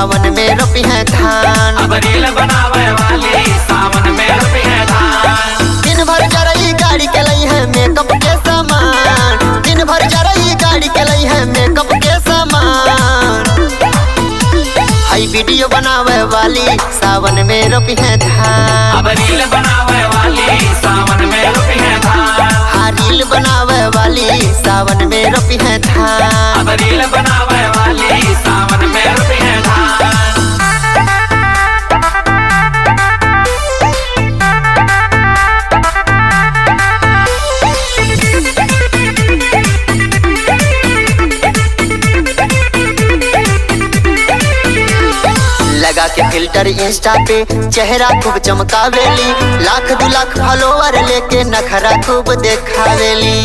सावन में रोपी है धान। अब रील बनावे वाली सावन में रोपी है धान। दिन भर जरई गाड़ी के लई है मेकअप के सामान। दिन भर जरई गाड़ी के लई है मेकअप के सामान। हाई वीडियो बनावे वाली सावन में रोपी है धान। अब रील बनावे वाली सावन में रोपी है धान। हाँ रील बनावे वाली सावन में रोपी है धान। अब रील बनावे वाली सावन में रोपी है धान। लगा के फिल्टर इंस्टा पे चेहरा खूब चमकावेली। लाख 2 लाख फॉलोवर लेके नखरा खूब देखावेली।